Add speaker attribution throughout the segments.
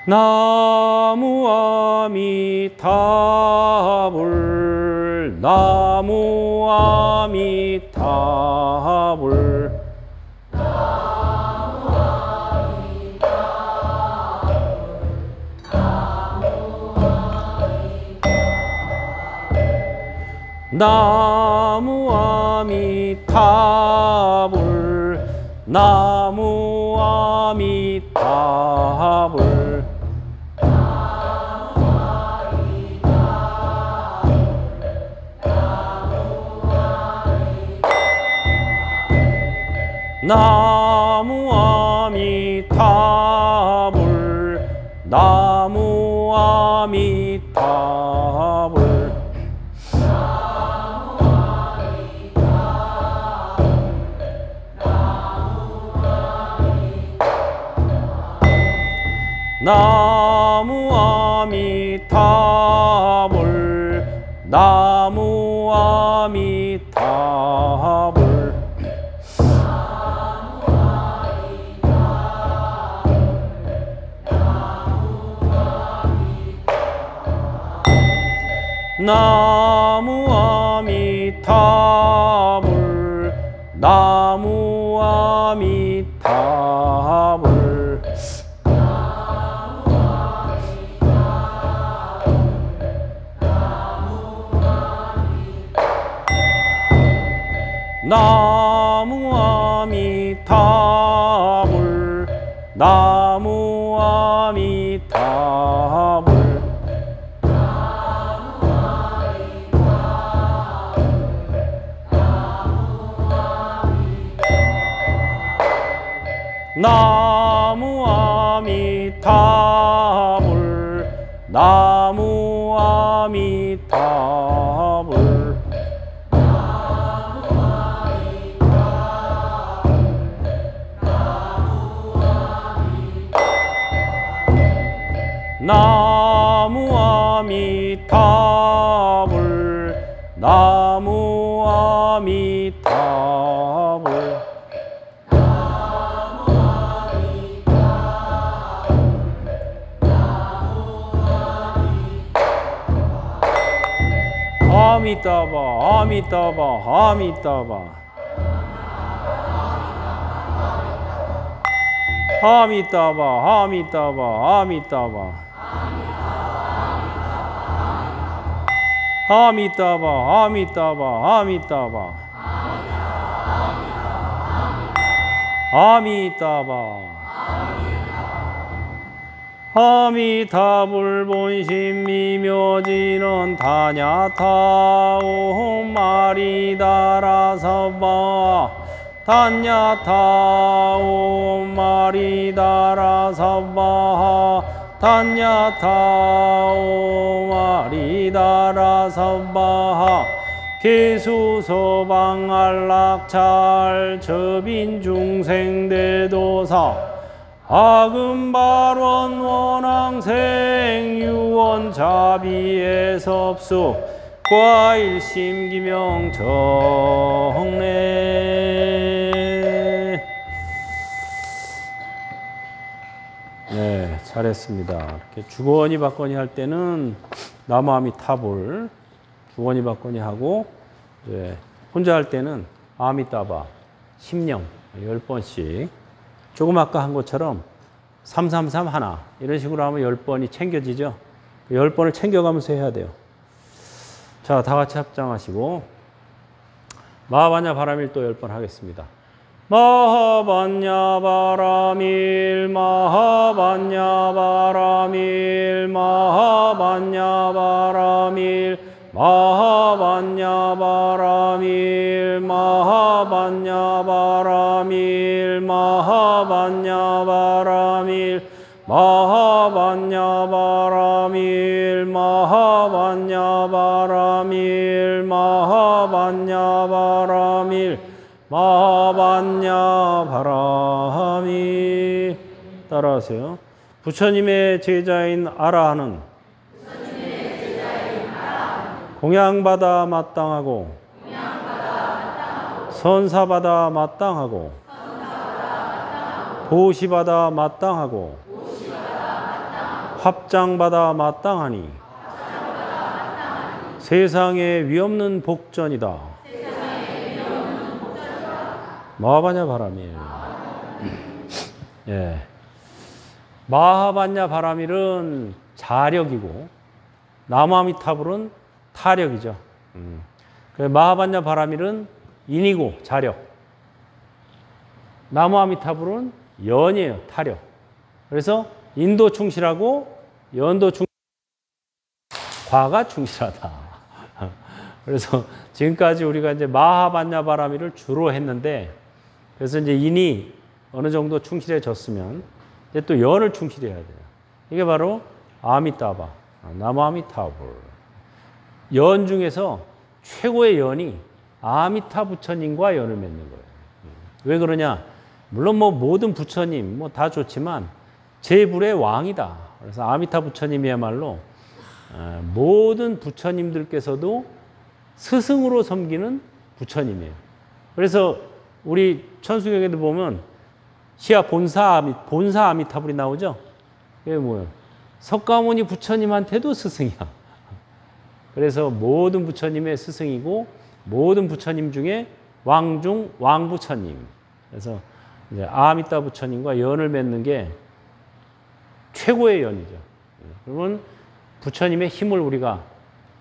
Speaker 1: 나무 아미타불 나무 아미타불 나무 아미타불 나무 아미타불 나무 아미타불 나무 아미타불 나무 아미타불 나무 아미타불 나무 아미타불 나무 아미타불 나무 아미타불 나무 아미타불 나무 아미타불 나무 아미타불 나무 아미타불 나무 아미타불 아미따바 아미따바 아미따바 아미따바 아미따바 아미따바 아미따바 아미따바 아미따바 아미따바 아미타불 본심 미묘지는 다냐타오 마리다라사바 단야타오 마리다라사바 단야타오 마리다라사바 계수서방안락찰 접인중생대도사 아금발원 원앙생 유원자비에섭수 과일심기명 정례. 네, 잘했습니다. 이렇게 주거니 받거니 할 때는 나무 아미타불 주거니 받거니 하고, 이제 혼자 할 때는 아미따바 10령 10번씩 조금 아까 한 것처럼 333 하나 이런 식으로 하면 10번이 챙겨지죠. 10번을 챙겨가면서 해야 돼요. 자, 다 같이 합장하시고 마하반야 바라밀 또 10번 하겠습니다. 마하반야 바라밀 마하반야 바라밀 마하반야 바라밀 마하반야 바라밀 마하반야 바라밀 마하반야 바라밀 마하반야 바라밀 마하반야 바라밀 마하반야 바라밀 마하반야 바라밀. 따라하세요. 부처님의 제자인 아라한은 공양받아 마땅하고 선사받아 마땅하고 보시받아 마땅하고 합장받아 마땅하니 세상에 위없는 복전이다. 마하반야 바라밀. 예. 마하반야 바라밀은 자력이고 나무아미타불은 타력이죠. 마하반야 바라밀은 인이고 자력. 나무아미타불은 연이에요. 타력. 그래서 인도 충실하고 연도 과가 충실하다. 그래서 지금까지 우리가 이제 마하반야 바라밀을 주로 했는데, 그래서 이제 인이 어느 정도 충실해졌으면 이제 또 연을 충실해야 돼요. 이게 바로 아미따바, 나무아미타불. 연 중에서 최고의 연이 아미타 부처님과 연을 맺는 거예요. 왜 그러냐? 물론 뭐 모든 부처님 뭐 다 좋지만 제불의 왕이다. 그래서 아미타 부처님이야말로 모든 부처님들께서도 스승으로 섬기는 부처님이에요. 그래서 우리 천수경에도 보면 시아 본사 아미타불이 나오죠. 그게 뭐예요? 석가모니 부처님한테도 스승이야. 그래서 모든 부처님의 스승이고 모든 부처님 중에 왕중 왕부처님. 그래서 이제 아미타 부처님과 연을 맺는 게 최고의 연이죠. 그러면 부처님의 힘을 우리가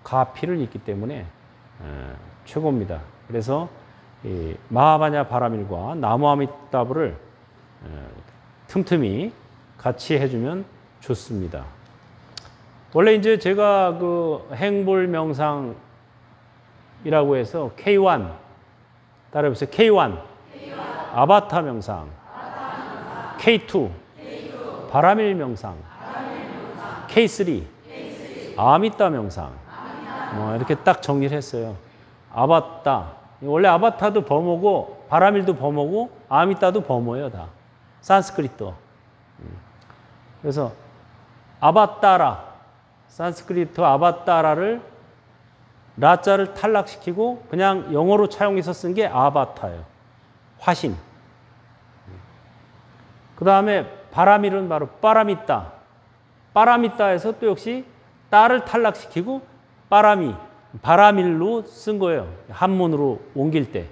Speaker 1: 가피를 입기 때문에 최고입니다. 그래서 이 마하반야 바라밀과 나무아미따불을 틈틈이 같이 해주면 좋습니다. 원래 이제 제가 그 행불 명상이라고 해서 K1 따라해보세요. K1 아바타 명상, K2 바라밀 명상, K3 아미따 명상. 이렇게 딱 정리를 했어요. 아바타. 원래 아바타도 범어고 바라밀도 범어고 아미따도 범어예요. 다. 산스크리트. 그래서 아바따라, 산스크리트 아바따라를 라자를 탈락시키고 그냥 영어로 차용해서 쓴 게 아바타예요. 화신. 그 다음에 바라밀은 바로 빠라미따. 빠라미따에서 또 역시 따를 탈락시키고 바라밀로 쓴 거예요. 한문으로 옮길 때.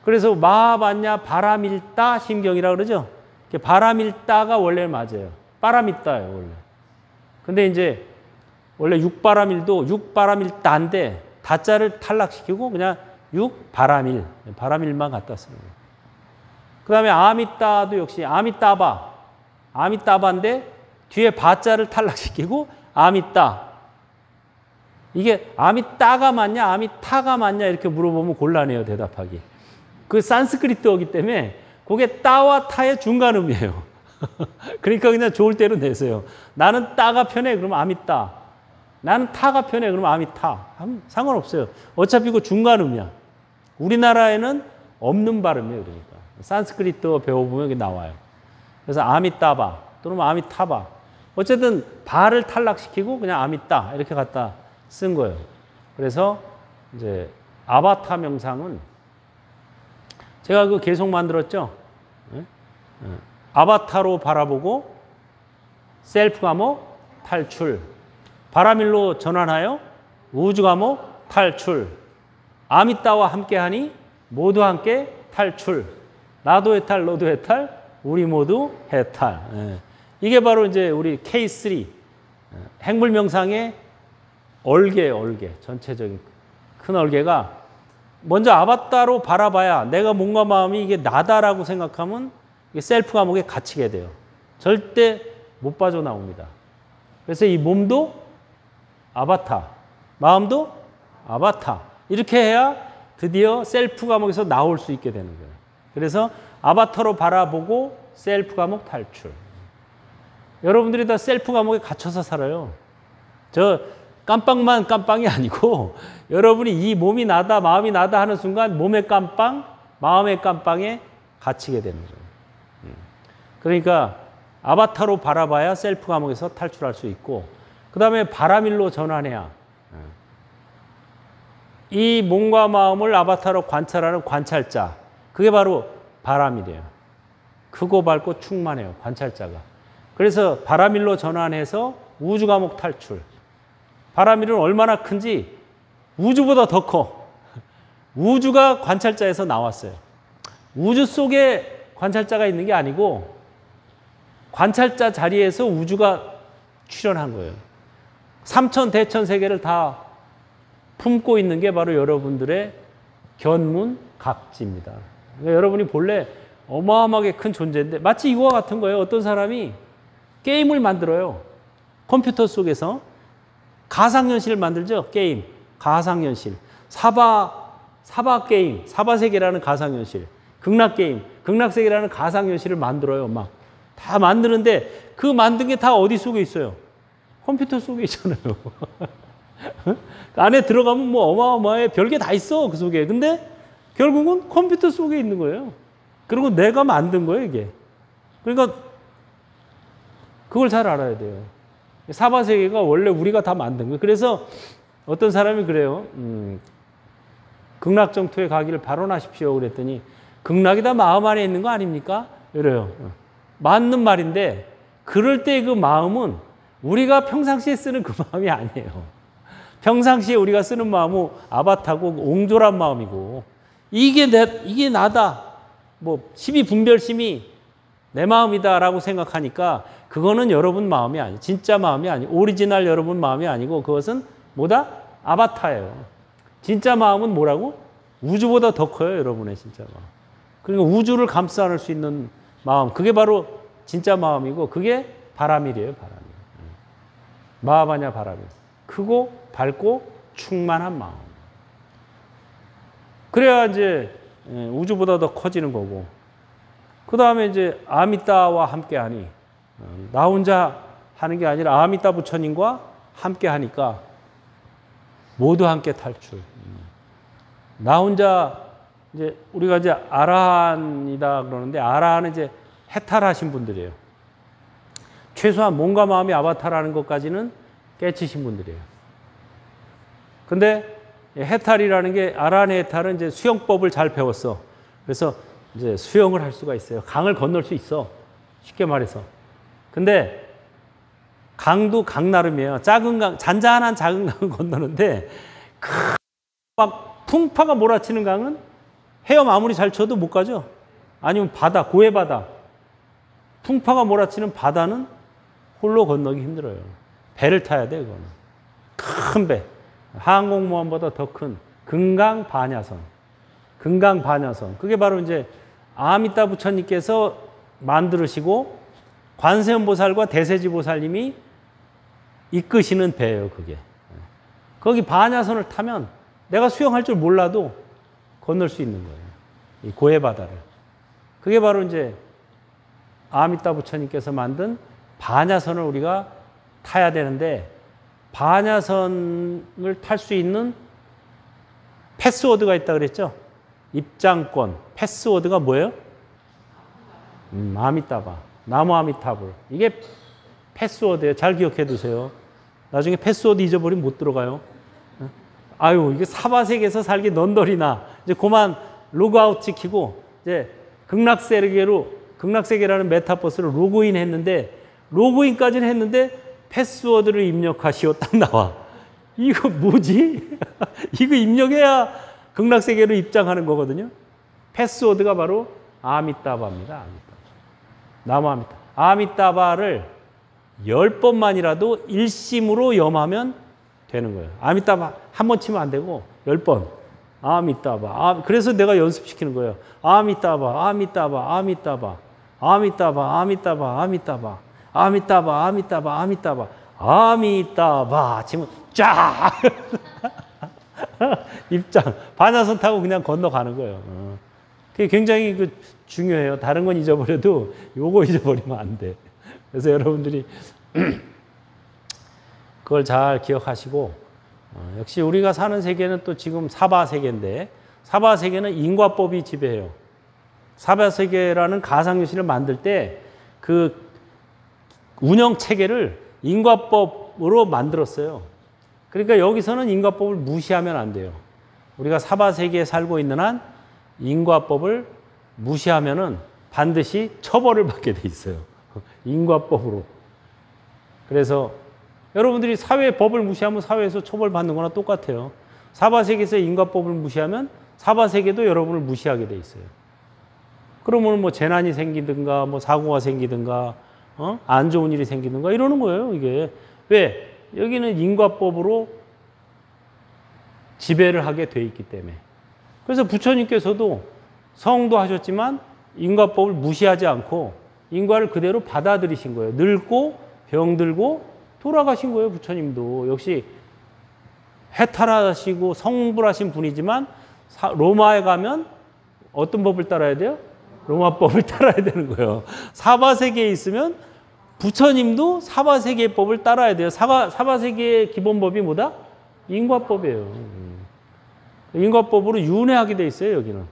Speaker 1: 그래서 마하반야 바라밀따 심경이라고 그러죠. 바라밀따가 원래 맞아요. 빠라미따예요, 원래. 근데 이제 원래 육바라밀도 육바라밀따인데 다자를 탈락시키고 그냥 바라밀만 갖다 쓰는 거예요. 그 다음에 아미따도 역시 아미따바인데 뒤에 바자를 탈락시키고 아미따. 이게 아미따가 맞냐 아미타가 맞냐 이렇게 물어보면 곤란해요, 대답하기. 그 산스크리트어기 때문에 그게 따와 타의 중간음이에요. 그러니까 그냥 좋을 대로 내세요. 나는 따가 편해 그러면 아미따. 나는 타가 편해 그러면 아미타. 상관없어요. 어차피 그 중간음이야. 우리나라에는 없는 발음이에요. 그러니까 산스크리트어 배워보면 이게 나와요. 그래서 아미따바 또는 아미타바. 어쨌든 바를 탈락시키고 그냥 아미따 이렇게 갖다 쓴 거예요. 그래서 이제 아바타 명상은 제가 그 계속 만들었죠. 아바타로 바라보고 셀프 감옥 탈출. 바라밀로 전환하여 우주 감옥 탈출. 아미따와 함께하니 모두 함께 탈출. 나도 해탈, 너도 해탈, 우리 모두 해탈. 이게 바로 이제 우리 K3 행불 명상의 얼개 전체적인 큰 얼개가 먼저 아바타로 바라봐야 내가 몸과 마음이 이게 나다라고 생각하면 이게 셀프 감옥에 갇히게 돼요. 절대 못 빠져나옵니다. 그래서 이 몸도 아바타, 마음도 아바타. 이렇게 해야 드디어 셀프 감옥에서 나올 수 있게 되는 거예요. 그래서 아바타로 바라보고 셀프 감옥 탈출. 여러분들이 다 셀프 감옥에 갇혀서 살아요. 저 깜빵만 깜빵이 아니고 여러분이 이 몸이 나다 마음이 나다 하는 순간 몸의 깜빵, 마음의 깜빵에 갇히게 되는 거예요. 그러니까 아바타로 바라봐야 셀프 감옥에서 탈출할 수 있고 그 다음에 바라밀로 전환해야 이 몸과 마음을 아바타로 관찰하는 관찰자. 그게 바로 바라밀이에요. 크고 밝고 충만해요. 관찰자가. 그래서 바라밀로 전환해서 우주 감옥 탈출. 바라밀은 얼마나 큰지 우주보다 더 커. 우주가 관찰자에서 나왔어요. 우주 속에 관찰자가 있는 게 아니고 관찰자 자리에서 우주가 출현한 거예요. 삼천 대천 세계를 다 품고 있는 게 바로 여러분들의 견문 각지입니다. 그러니까 여러분이 본래 어마어마하게 큰 존재인데 마치 이거와 같은 거예요. 어떤 사람이 게임을 만들어요. 컴퓨터 속에서 가상현실을 만들죠. 게임, 가상현실. 사바 게임, 사바세계라는 가상현실. 극락게임, 극락세계라는 가상현실을 만들어요. 막 다 만드는데 그 만든 게 다 어디 속에 있어요? 컴퓨터 속에 있잖아요. 안에 들어가면 뭐 어마어마해. 별게 다 있어, 그 속에. 근데 결국은 컴퓨터 속에 있는 거예요. 그리고 내가 만든 거예요, 이게. 그러니까 그걸 잘 알아야 돼요. 사바세계가 원래 우리가 다 만든 거예요. 그래서 어떤 사람이 그래요. 극락정토에 가기를 발언하십시오. 그랬더니 극락이 다 마음 안에 있는 거 아닙니까? 이래요. 맞는 말인데 그럴 때 그 마음은 우리가 평상시에 쓰는 그 마음이 아니에요. 평상시에 우리가 쓰는 마음은 아바타고 옹졸한 마음이고 이게 나다. 뭐 십이분별심이 내 마음이다라고 생각하니까 그거는 여러분 마음이 아니에요. 진짜 마음이 아니에요. 오리지널 여러분 마음이 아니고 그것은 뭐다? 아바타예요. 진짜 마음은 뭐라고? 우주보다 더 커요. 여러분의 진짜 마음. 그러니까 우주를 감싸 안을 수 있는 마음. 그게 바로 진짜 마음이고 그게 바라밀이에요. 바라밀. 마하바냐 바라밀. 크고 밝고 충만한 마음. 그래야 이제 우주보다 더 커지는 거고. 그 다음에 이제 아미따와 함께 하니 나 혼자 하는 게 아니라 아미따 부처님과 함께 하니까 모두 함께 탈출. 나 혼자 이제 우리가 이제 아라한이다 그러는데 아라한은 이제 해탈하신 분들이에요. 최소한 몸과 마음이 아바타라는 것까지는 깨치신 분들이에요. 근데 해탈이라는 게 아라한의 해탈은 이제 수영법을 잘 배웠어. 그래서 이제 수영을 할 수가 있어요. 강을 건널 수 있어. 쉽게 말해서. 근데 강도 강 나름이에요. 작은 강, 잔잔한 작은 강을 건너는데 막 풍파가 몰아치는 강은 헤엄 아무리 잘 쳐도 못 가죠. 아니면 바다, 고해 바다. 풍파가 몰아치는 바다는 홀로 건너기 힘들어요. 배를 타야 돼, 그거는. 큰 배. 항공모함보다 더 큰 금강 반야선. 금강 반야선. 그게 바로 이제 아미따 부처님께서 만들으시고 관세음보살과 대세지보살님이 이끄시는 배예요, 그게. 거기 반야선을 타면 내가 수영할 줄 몰라도 건널 수 있는 거예요. 이 고해 바다를. 그게 바로 이제 아미따 부처님께서 만든 반야선을 우리가 타야 되는데 반야선을 탈 수 있는 패스워드가 있다 그랬죠? 입장권. 패스워드가 뭐예요? 아미따바. 나무 아미타불. 이게 패스워드예요. 잘 기억해 두세요. 나중에 패스워드 잊어버리면 못 들어가요. 아유, 이게 사바세계에서 살기 넌더리나. 이제 그만 로그아웃 시키고 이제 극락세계라는 메타버스를 로그인 했는데 로그인까지는 했는데 패스워드를 입력하시오 딱 나와. 이거 뭐지? 이거 입력해야 극락세계로 입장하는 거거든요. 패스워드가 바로 아미따바입니다. 아미따바. 나무 아미따바. 아미따바를 10번만이라도 일심으로 염하면 되는 거예요. 아미따바 한 번 치면 안 되고 10번. 아미따바. 그래서 내가 연습시키는 거예요. 아미따바, 아미따바, 아미따바, 아미따바, 아미따바, 아미따바, 아미따바, 아미따바, 아미따바, 아미따바. 치면 쫙! 입장. 반야선 타고 그냥 건너가는 거예요. 그게 굉장히 중요해요. 다른 건 잊어버려도 요거 잊어버리면 안 돼. 그래서 여러분들이 그걸 잘 기억하시고 역시 우리가 사는 세계는 또 지금 사바세계인데 사바세계는 인과법이 지배해요. 사바세계라는 가상현실을 만들 때 그 운영체계를 인과법으로 만들었어요. 그러니까 여기서는 인과법을 무시하면 안 돼요. 우리가 사바세계에 살고 있는 한 인과법을 무시하면은 반드시 처벌을 받게 돼 있어요. 인과법으로. 그래서 여러분들이 사회 법을 무시하면 사회에서 처벌받는 거나 똑같아요. 사바세계에서 인과법을 무시하면 사바세계도 여러분을 무시하게 돼 있어요. 그러면 뭐 재난이 생기든가 뭐 사고가 생기든가 안 좋은 일이 생기든가 이러는 거예요. 이게 왜? 여기는 인과법으로 지배를 하게 돼 있기 때문에. 그래서 부처님께서도 성도 하셨지만 인과법을 무시하지 않고 인과를 그대로 받아들이신 거예요. 늙고 병들고 돌아가신 거예요. 부처님도. 역시 해탈하시고 성불하신 분이지만 로마에 가면 어떤 법을 따라야 돼요? 로마법을 따라야 되는 거예요. 사바세계에 있으면 부처님도 사바세계법을 따라야 돼요. 사바세계의 기본법이 뭐다? 인과법이에요. 인과법으로 윤회하게 돼 있어요, 여기는.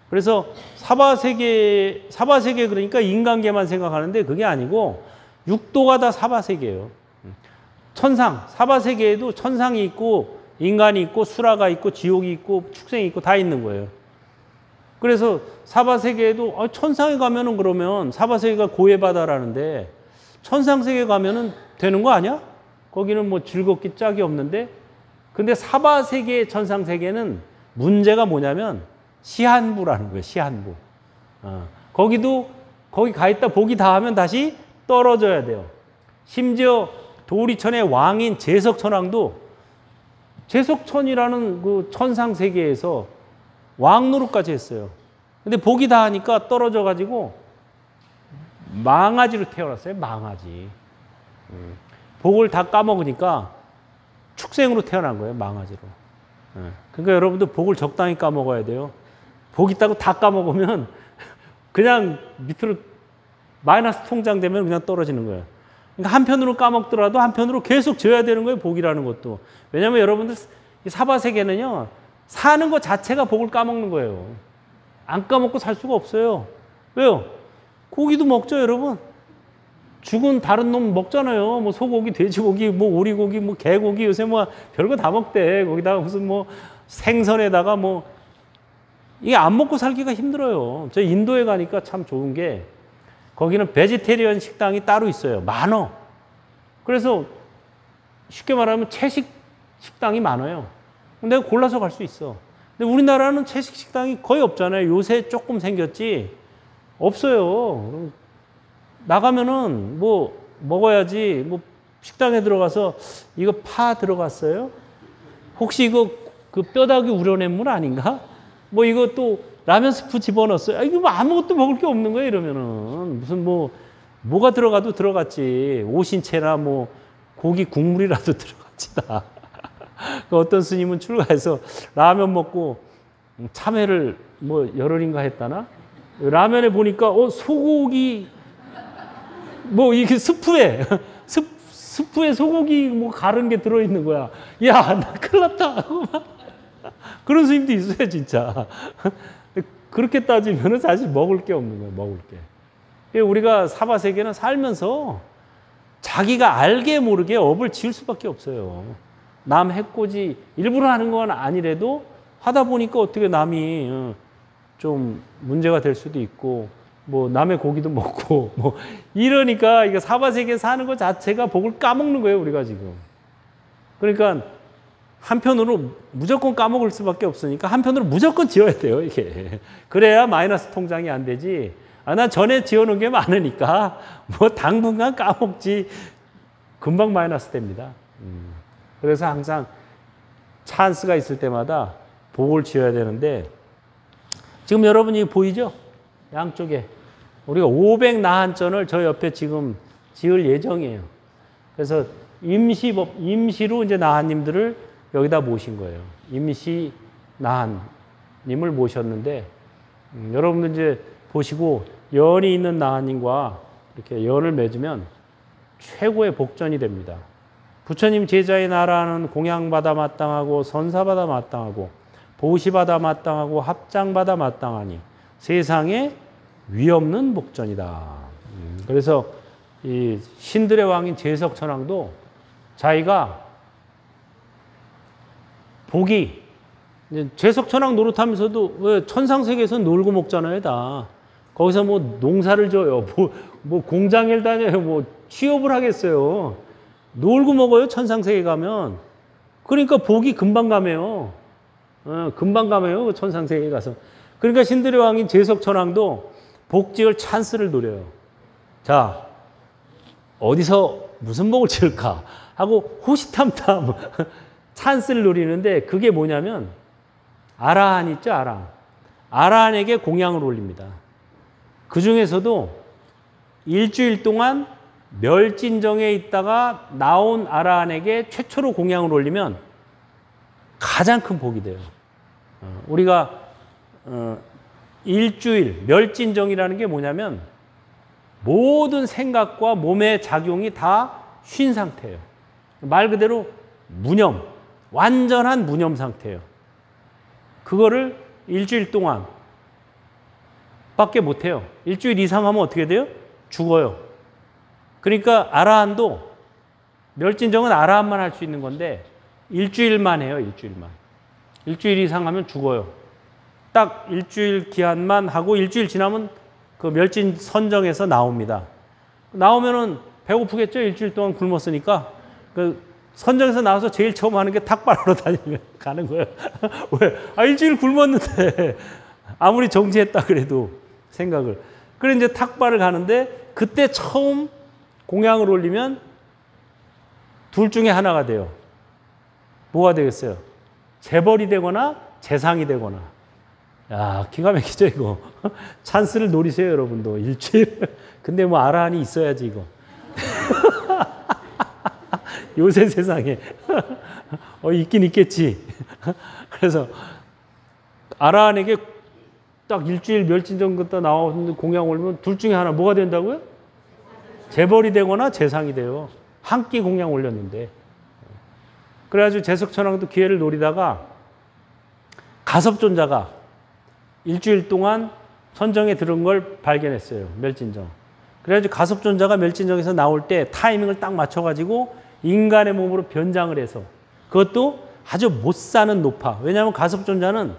Speaker 1: 그래서 사바세계 그러니까 인간계만 생각하는데 그게 아니고 육도가 다 사바세계예요. 천상, 사바세계에도 천상이 있고 인간이 있고 수라가 있고 지옥이 있고 축생이 있고 다 있는 거예요. 그래서 사바세계에도 천상에 가면은 그러면 사바세계가 고해바다라는데 천상세계 가면은 되는 거 아니야? 거기는 뭐 즐겁기 짝이 없는데 근데 사바세계의 천상세계는 문제가 뭐냐면 시한부라는 거예요. 시한부. 거기 가 있다 복이 다하면 다시 떨어져야 돼요. 심지어 도리천의 왕인 제석천왕도 제석천이라는 그 천상세계에서 왕 노릇까지 했어요. 근데 복이 다하니까 떨어져 가지고 망아지로 태어났어요. 망아지. 복을 다 까먹으니까 축생으로 태어난 거예요. 망아지로. 그러니까 여러분들 복을 적당히 까먹어야 돼요. 복 있다고 다 까먹으면 그냥 밑으로 마이너스 통장 되면 그냥 떨어지는 거예요. 그러니까 한편으로 까먹더라도 한편으로 계속 져야 되는 거예요. 복이라는 것도. 왜냐하면 여러분들 사바세계는요. 사는 것 자체가 복을 까먹는 거예요. 안 까먹고 살 수가 없어요. 왜요? 고기도 먹죠, 여러분. 죽은 다른 놈 먹잖아요. 뭐 소고기, 돼지고기, 뭐 오리고기, 뭐 개고기 요새 뭐 별거 다 먹대. 거기다가 무슨 뭐 생선에다가 뭐 이게 안 먹고 살기가 힘들어요. 저 인도에 가니까 참 좋은 게 거기는 베지테리언 식당이 따로 있어요. 많어. 그래서 쉽게 말하면 채식 식당이 많아요. 내가 골라서 갈 수 있어. 근데 우리나라는 채식 식당이 거의 없잖아요. 요새 조금 생겼지. 없어요. 나가면은 뭐 먹어야지. 뭐 식당에 들어가서 이거 파 들어갔어요? 혹시 이거 그 뼈다귀 우려낸 물 아닌가? 뭐 이거 또 라면 스프 집어넣었어요. 이거 뭐 아무것도 먹을 게 없는 거예요. 이러면은 무슨 뭐가 들어가도 들어갔지. 오신채나 뭐 고기 국물이라도 들어갔지 다. 그 어떤 스님은 출가해서 라면 먹고 참외를 뭐 열흘인가 했다나? 라면에 보니까 소고기 뭐 이게 스프에 소고기 뭐 가른 게 들어있는 거야. 야, 나 큰일 났다 하고 막 그런 스님도 있어요, 진짜. 그렇게 따지면 사실 먹을 게 없는 거예요, 먹을 게. 우리가 사바세계는 살면서 자기가 알게 모르게 업을 지을 수밖에 없어요. 남 해코지 일부러 하는 건 아니래도 하다 보니까 어떻게 남이 좀 문제가 될 수도 있고 뭐 남의 고기도 먹고 뭐 이러니까 이거 사바세계 사는 것 자체가 복을 까먹는 거예요, 우리가 지금. 그러니까 한편으로 무조건 까먹을 수밖에 없으니까 한편으로 무조건 지어야 돼요, 이게. 그래야 마이너스 통장이 안 되지. 난 전에 지어놓은 게 많으니까 뭐 당분간 까먹지 금방 마이너스 됩니다. 그래서 항상 찬스가 있을 때마다 복을 지어야 되는데 지금 여러분이 보이죠? 양쪽에. 우리가 500나한전을 저 옆에 지금 지을 예정이에요. 그래서 임시로 이제 나한님들을 여기다 모신 거예요. 임시 나한님을 모셨는데 여러분들 이제 보시고 연이 있는 나한님과 이렇게 연을 맺으면 최고의 복전이 됩니다. 부처님 제자의 나라는 공양받아 마땅하고 선사받아 마땅하고 보시받아 마땅하고 합장받아 마땅하니 세상에 위없는 복전이다. 그래서 이 신들의 왕인 제석천왕도 자기가 복이 제석천왕 노릇하면서도 왜 천상세계에서 놀고 먹잖아요, 다. 거기서 뭐 농사를 져요. 뭐 공장일 다녀요. 뭐 취업을 하겠어요. 놀고 먹어요. 천상세계 가면. 그러니까 복이 금방 가매요. 금방 가매요. 천상세계 가서. 그러니까 신들의 왕인 제석천왕도 복지을 찬스를 노려요. 자, 어디서 무슨 복을 지을까 하고 호시탐탐 찬스를 노리는데 그게 뭐냐면 아라한 있죠, 아라한. 아라한에게 공양을 올립니다. 그 중에서도 일주일 동안 멸진정에 있다가 나온 아라한에게 최초로 공양을 올리면 가장 큰 복이 돼요. 우리가 일주일 멸진정이라는 게 뭐냐면 모든 생각과 몸의 작용이 다 쉰 상태예요. 말 그대로 무념, 완전한 무념 상태예요. 그거를 일주일 동안 밖에 못해요. 일주일 이상 하면 어떻게 돼요? 죽어요. 그러니까 아라한도 멸진정은 아라한만 할 수 있는 건데 일주일만 해요. 일주일만. 일주일 이상 하면 죽어요. 딱 일주일 기한만 하고 일주일 지나면 그 멸진 선정에서 나옵니다. 나오면은 배고프겠죠? 일주일 동안 굶었으니까. 그 선정에서 나와서 제일 처음 하는 게 탁발하러 다니면 가는 거예요. 왜? 아, 일주일 굶었는데 아무리 정지했다 그래도 생각을. 그래 이제 탁발을 가는데 그때 처음 공양을 올리면 둘 중에 하나가 돼요. 뭐가 되겠어요? 재벌이 되거나 재상이 되거나. 야, 기가 막히죠, 이거. 찬스를 노리세요, 여러분도. 일주일. 근데 뭐 아라한이 있어야지, 이거. 요새 세상에. 있긴 있겠지. 그래서 아라한에게 딱 일주일 멸진정 걷다 나오는 공양 올리면 둘 중에 하나 뭐가 된다고요? 재벌이 되거나 재상이 돼요. 한 끼 공양 올렸는데. 그래가지고 제석천왕도 기회를 노리다가 가섭존자가 일주일 동안 선정에 들은 걸 발견했어요. 멸진정. 그래가지고 가섭존자가 멸진정에서 나올 때 타이밍을 딱 맞춰가지고 인간의 몸으로 변장을 해서 그것도 아주 못 사는 노파. 왜냐하면 가섭존자는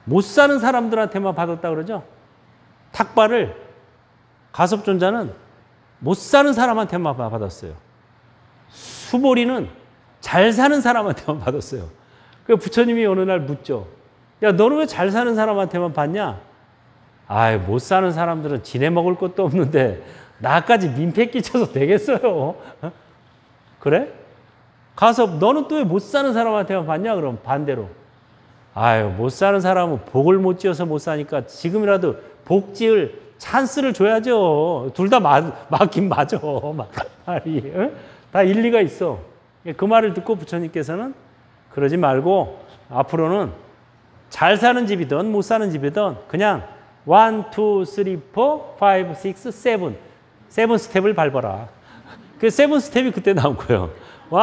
Speaker 1: 못 사는 사람들한테만 받았다 그러죠. 탁발을 가섭존자는 못 사는 사람한테만 받았어요. 수보리는 잘 사는 사람한테만 받았어요. 그 부처님이 어느 날 묻죠. 야, 너는 왜 잘 사는 사람한테만 받냐? 아이, 못 사는 사람들은 지내 먹을 것도 없는데 나까지 민폐 끼쳐서 되겠어요? 그래? 가서 너는 또 왜 못 사는 사람한테만 받냐? 그럼 반대로. 아유, 못 사는 사람은 복을 못 지어서 못 사니까 지금이라도 복 지을 찬스를 줘야죠. 둘 다 맞긴 맞아. 말이. 응? 다 일리가 있어. 그 말을 듣고 부처님께서는 그러지 말고 앞으로는 잘 사는 집이든 못 사는 집이든 그냥 1, 2, 3, 4, 5, 6, 7 세븐 스텝을 밟아라. 그 세븐 스텝이 그때 나온 거예요. 1,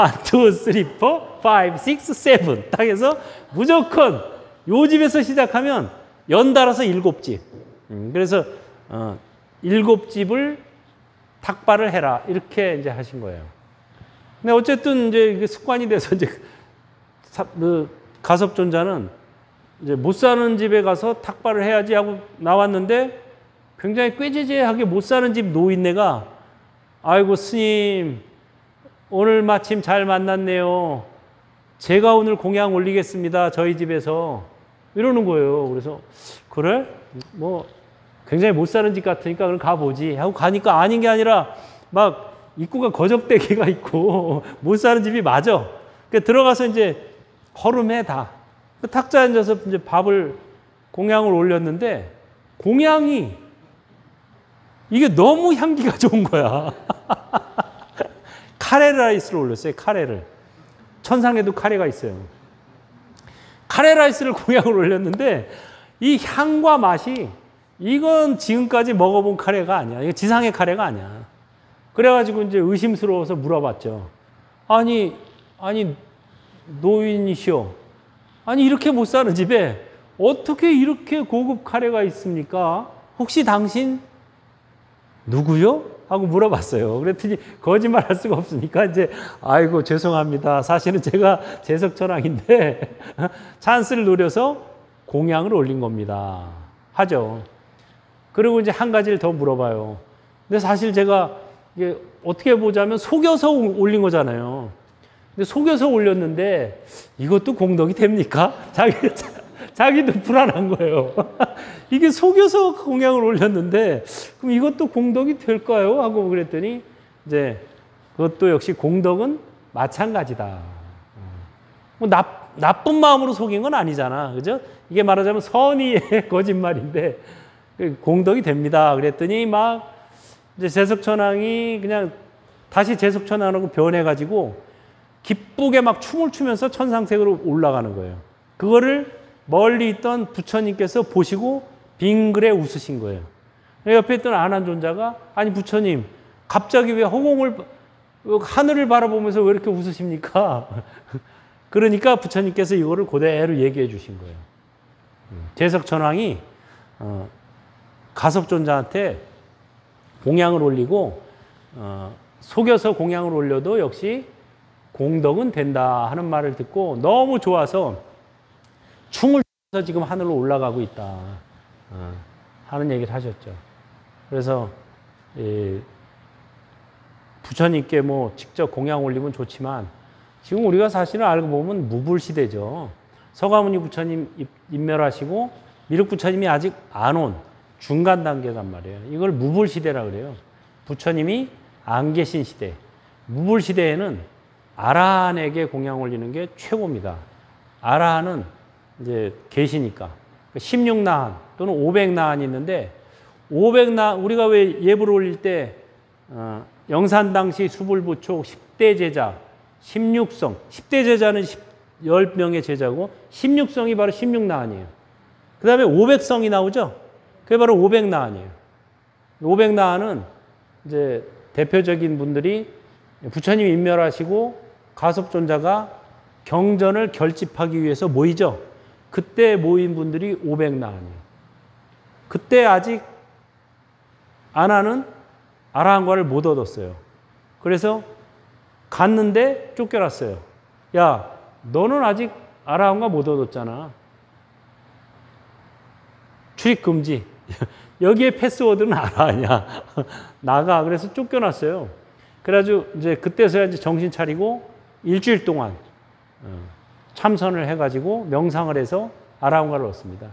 Speaker 1: 2, 3, 4, 5, 6, 7 딱 해서 무조건 요 집에서 시작하면 연달아서 7집. 그래서 7집을 탁발을 해라. 이렇게 이제 하신 거예요. 근데 어쨌든 이제 습관이 돼서 이제 가섭존자는 이제 못 사는 집에 가서 탁발을 해야지 하고 나왔는데 굉장히 꾀지지하게 못 사는 집 노인네가 아이고 스님 오늘 마침 잘 만났네요. 제가 오늘 공양 올리겠습니다. 저희 집에서 이러는 거예요. 그래서 그래? 뭐 굉장히 못 사는 집 같으니까 그럼 가보지 하고 가니까 아닌 게 아니라 막 입구가 거적대기가 있고 못 사는 집이 맞아. 그러니까 들어가서 이제 허름해 다. 탁자에 앉아서 이제 밥을 공양을 올렸는데 공양이 이게 너무 향기가 좋은 거야. 카레 라이스를 올렸어요. 카레를. 천상에도 카레가 있어요. 카레 라이스를 공양을 올렸는데 이 향과 맛이 이건 지금까지 먹어본 카레가 아니야. 이거 지상의 카레가 아니야. 그래가지고 이제 의심스러워서 물어봤죠. 아니 노인이시오. 아니 이렇게 못 사는 집에 어떻게 이렇게 고급 카레가 있습니까? 혹시 당신 누구요? 하고 물어봤어요. 그랬더니 거짓말할 수가 없으니까 이제 아이고 죄송합니다. 사실은 제가 제석천왕인데 찬스를 노려서 공양을 올린 겁니다. 하죠. 그리고 이제 한 가지를 더 물어봐요. 근데 사실 제가 이게 어떻게 보자면 속여서 올린 거잖아요. 근데 속여서 올렸는데 이것도 공덕이 됩니까? 자기도 불안한 거예요. 이게 속여서 공양을 올렸는데 그럼 이것도 공덕이 될까요? 하고 그랬더니 이제 그것도 역시 공덕은 마찬가지다. 뭐 나쁜 마음으로 속인 건 아니잖아. 그죠? 이게 말하자면 선의의 거짓말인데 공덕이 됩니다. 그랬더니 막 이제 제석천왕이 그냥 다시 제석천왕으로 변해가지고 기쁘게 막 춤을 추면서 천상색으로 올라가는 거예요. 그거를 멀리 있던 부처님께서 보시고 빙그레 웃으신 거예요. 옆에 있던 아난존자가 아니 부처님 갑자기 왜 허공을 하늘을 바라보면서 왜 이렇게 웃으십니까? 그러니까 부처님께서 이거를 그대로 얘기해 주신 거예요. 제석천왕이 가섭존자한테 공양을 올리고 속여서 공양을 올려도 역시 공덕은 된다 하는 말을 듣고 너무 좋아서 춤을 추면서 지금 하늘로 올라가고 있다 하는 얘기를 하셨죠. 그래서 부처님께 뭐 직접 공양 올리면 좋지만 지금 우리가 사실은 알고 보면 무불시대죠. 서가모니 부처님 인멸하시고 미륵 부처님이 아직 안 온 중간 단계란 말이에요. 이걸 무불시대라 그래요. 부처님이 안 계신 시대. 무불시대에는 아라한에게 공양 올리는 게 최고입니다. 아라한은 이제 계시니까 16나한 또는 500나한이 있는데 500나한 우리가 왜 예불을 올릴 때 영산당시 수불부초 10대 제자 16성 10대 제자는 10명의 제자고 16성이 바로 16나한이에요. 그 다음에 500성이 나오죠. 그게 바로 500나한이에요. 500나한은 이제 대표적인 분들이 부처님 인멸하시고 가섭존자가 경전을 결집하기 위해서 모이죠. 그때 모인 분들이 500나한이에요. 그때 아직 아나는 아라한과를 못 얻었어요. 그래서 갔는데 쫓겨났어요. 야, 너는 아직 아라한과 못 얻었잖아. 출입 금지. 여기에 패스워드는 아라하냐. 나가. 그래서 쫓겨났어요. 그래가지고 이제 그때서야 이제 정신 차리고 일주일 동안 참선을 해가지고 명상을 해서 아라한과를 얻습니다.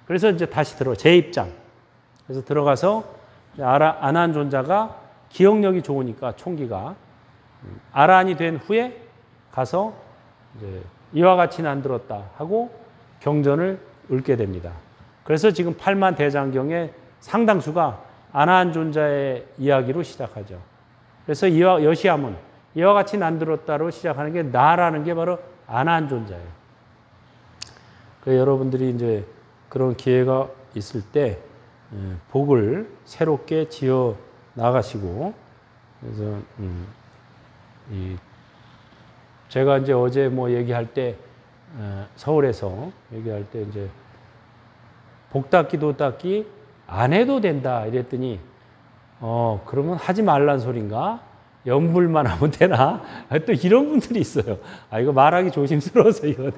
Speaker 1: 그래서 이제 다시 재입장. 그래서 들어가서 아난존자가 기억력이 좋으니까 총기가 아라한이 된 후에 가서 이제 이와 같이 난 들었다 하고 경전을 읊게 됩니다. 그래서 지금 8만 대장경의 상당수가 아난존자의 이야기로 시작하죠. 그래서 여시함은 이와 같이 난 들었다로 시작하는 게 나라는 게 바로 아난존자예요. 그래서 여러분들이 이제 그런 기회가 있을 때 복을 새롭게 지어 나가시고 그래서 제가 이제 어제 뭐 얘기할 때 서울에서 얘기할 때 이제 복 닦기 도 닦기 안 해도 된다 이랬더니 그러면 하지 말란 소린가? 염불만 하면 되나? 또 이런 분들이 있어요. 이거 말하기 조심스러워서 이거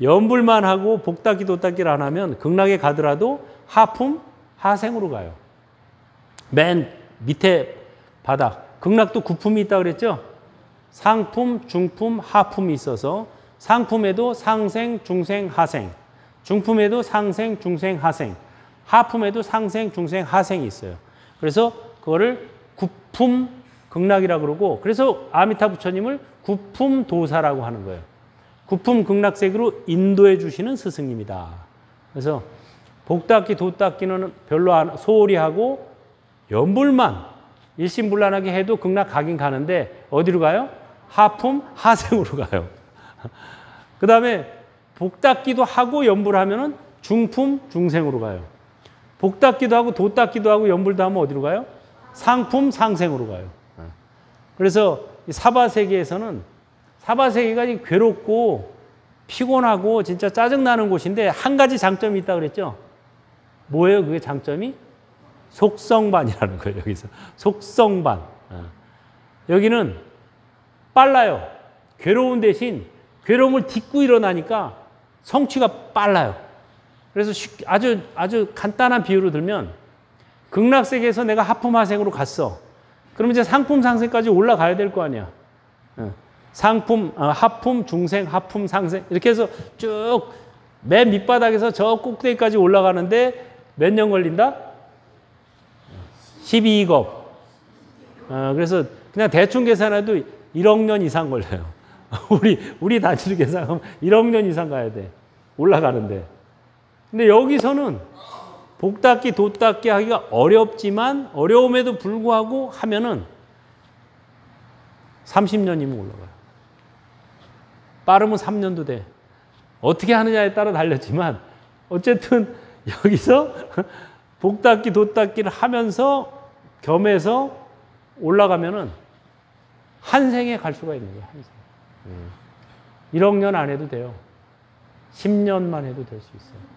Speaker 1: 염불만 하고 복 닦기 도 닦기를 안 하면 극락에 가더라도 하품 하생으로 가요. 맨 밑에 바닥 극락도 9품이 있다 그랬죠? 상품, 중품, 하품이 있어서 상품에도 상생, 중생, 하생 중품에도 상생, 중생, 하생 하품에도 상생, 중생, 하생이 있어요. 그래서 그거를 구품 극락이라고 그러고 그래서 아미타 부처님을 구품 도사라고 하는 거예요. 구품 극락세계로 인도해 주시는 스승님이다. 그래서 복 닦기, 도 닦기는 별로 소홀히 하고 염불만 일심불란하게 해도 극락 가긴 가는데 어디로 가요? 하품, 하생으로 가요. 그 다음에 복 닦기도 하고 염불하면은 중품, 중생으로 가요. 복 닦기도 하고 도 닦기도 하고 염불도 하면 어디로 가요? 상품, 상생으로 가요. 그래서 사바세계에서는 사바세계가 괴롭고 피곤하고 진짜 짜증나는 곳인데 한 가지 장점이 있다고 그랬죠? 뭐예요? 그게 장점이? 속성반이라는 거예요. 여기서 속성반. 여기는 빨라요. 괴로운 대신 괴로움을 딛고 일어나니까 성취가 빨라요. 그래서 아주 간단한 비유로 들면 극락세계에서 내가 하품하생으로 갔어. 그러면 이제 상품 상생까지 올라가야 될 거 아니야. 상품, 하품, 중생, 하품, 상생 이렇게 해서 쭉 맨 밑바닥에서 저 꼭대기까지 올라가는데 몇 년 걸린다? 12급. 그래서 그냥 대충 계산해도 1억 년 이상 걸려요. 우리 단위로 계산하면 1억 년 이상 가야 돼. 올라가는데. 근데 여기서는 복 닦기, 도 닦기 하기가 어렵지만 어려움에도 불구하고 하면은 30년이면 올라가요. 빠르면 3년도 돼. 어떻게 하느냐에 따라 달렸지만 어쨌든 여기서 복 닦기, 도 닦기를 하면서 겸해서 올라가면은 한 생에 갈 수가 있는 거예요. 한 생. 1억 년 안 해도 돼요. 10년만 해도 될 수 있어요.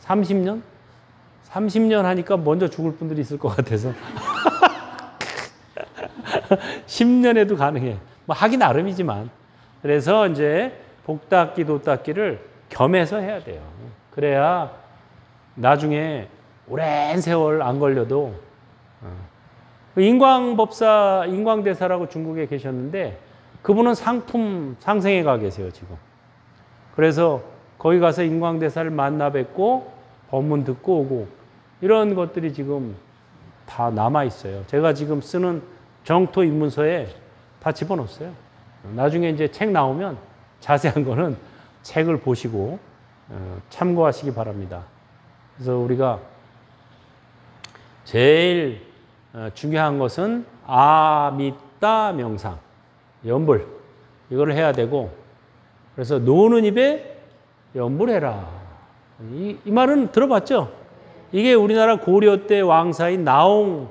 Speaker 1: 30년? 30년 하니까 먼저 죽을 분들이 있을 것 같아서 10년에도 가능해. 뭐 하기 나름이지만. 그래서 이제 복 닦기, 도 닦기를 겸해서 해야 돼요. 그래야 나중에 오랜 세월 안 걸려도 인광법사, 인광대사라고 중국에 계셨는데 그분은 상품 상생에 가 계세요, 지금. 그래서 거기 가서 인광대사를 만나 뵙고 법문 듣고 오고 이런 것들이 지금 다 남아 있어요. 제가 지금 쓰는 정토 입문서에 다 집어넣었어요. 나중에 이제 책 나오면 자세한 거는 책을 보시고 참고하시기 바랍니다. 그래서 우리가 제일 중요한 것은 아미따 명상, 연불 이거를 해야 되고 그래서 노는 입에 연불해라. 이 말은 들어봤죠? 이게 우리나라 고려 때 왕사인 나홍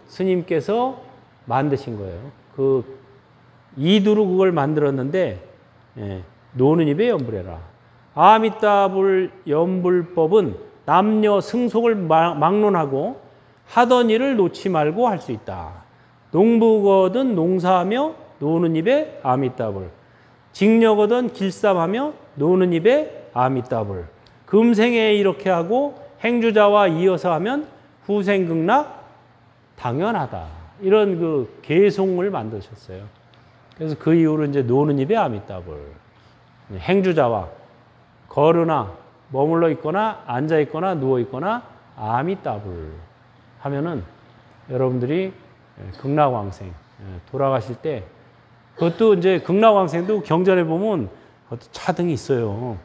Speaker 1: 스님께서 만드신 거예요. 그 이두로 그걸 만들었는데 노는 입에 연불해라. 아미따불 연불법은 남녀 승속을 막론하고 하던 일을 놓지 말고 할 수 있다. 농부거든 농사하며 노는 입에 아미따불. 직녀거든 길쌈하며 노는 입에 아미따불. 금생에 이렇게 하고 행주자와 이어서 하면 후생극락 당연하다. 이런 그 개송을 만드셨어요. 그래서 그 이후로 이제 노는 입에 아미따불. 행주자와 걸으나 머물러 있거나 앉아 있거나 누워 있거나 아미따불 하면은 여러분들이 극락왕생 돌아가실 때 그것도 이제 극락왕생도 경전에 보면 차등이 있어요.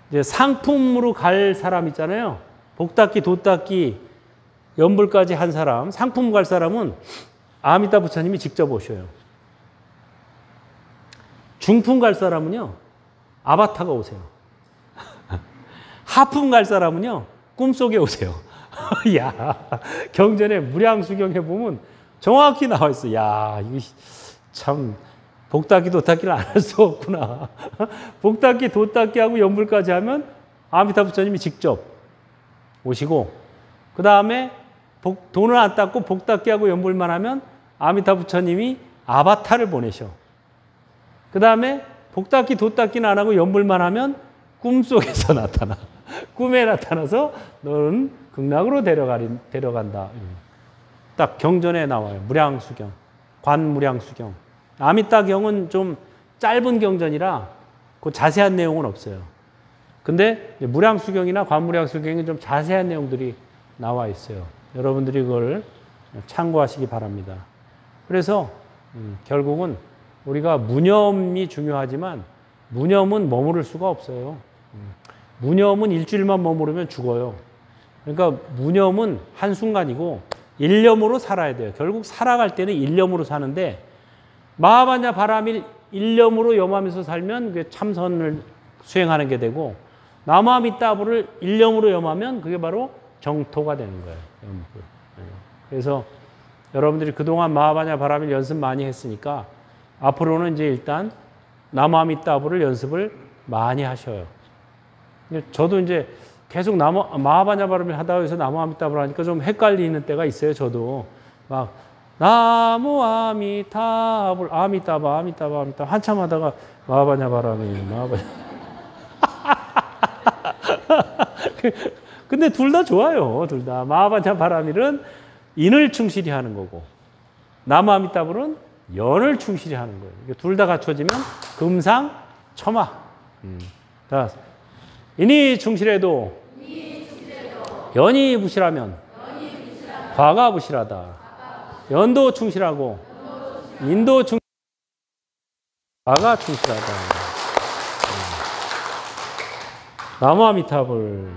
Speaker 1: 이제 상품으로 갈 사람 있잖아요. 복 닦기, 도 닦기, 연불까지 한 사람, 상품 갈 사람은 아미따 부처님이 직접 오셔요. 중품 갈 사람은요, 아바타가 오세요. 하품 갈 사람은요, 꿈속에 오세요. 야, 경전에 무량수경에 보면 정확히 나와 있어. 야, 이거 참 복 닦기, 도 닦기를 안 할 수 없구나. 복 닦기, 도 닦기 하고 연불까지 하면 아미타 부처님이 직접 오시고, 그 다음에 돈을 안 닦고 복 닦기 하고 연불만 하면 아미타 부처님이 아바타를 보내셔. 그 다음에 복 닦기, 도 닦기는 안 하고 연불만 하면 꿈속에서 나타나. 꿈에 나타나서 너는 극락으로 데려간다. 딱 경전에 나와요. 무량수경, 관무량수경. 아미따경은 좀 짧은 경전이라 그 자세한 내용은 없어요. 근데 무량수경이나 관무량수경은 좀 자세한 내용들이 나와 있어요. 여러분들이 그걸 참고하시기 바랍니다. 그래서 결국은 우리가 무념이 중요하지만 무념은 머무를 수가 없어요. 무념은 일주일만 머무르면 죽어요. 그러니까 무념은 한순간이고 일념으로 살아야 돼요. 결국 살아갈 때는 일념으로 사는데 마하바냐 바라밀 일념으로 염하면서 살면 그게 참선을 수행하는 게 되고 나무아미따불을 일념으로 염하면 그게 바로 정토가 되는 거예요. 그래서 여러분들이 그동안 마하바냐 바라밀 연습 많이 했으니까 앞으로는 이제 일단 나무아미따불을 연습을 많이 하셔요. 저도 이제 계속 마하바냐 바라밀 하다가 해서 나무아미따불 하니까 좀 헷갈리는 때가 있어요. 저도 막 나무아미따불 아미따바 아미따바 아미따 한참 하다가 마하바냐 바라밀 마하바냐 근데 둘 다 좋아요. 둘 다. 마하반차 파라밀은 인을 충실히 하는 거고 나무아미타불은 연을 충실히 하는 거예요. 둘 다 갖춰지면 금상첨화. 자, 인이 충실해도 연이 부실하면 과가 부실하다. 연도 충실하고 인도 과가 충실하다. 나무아미타불.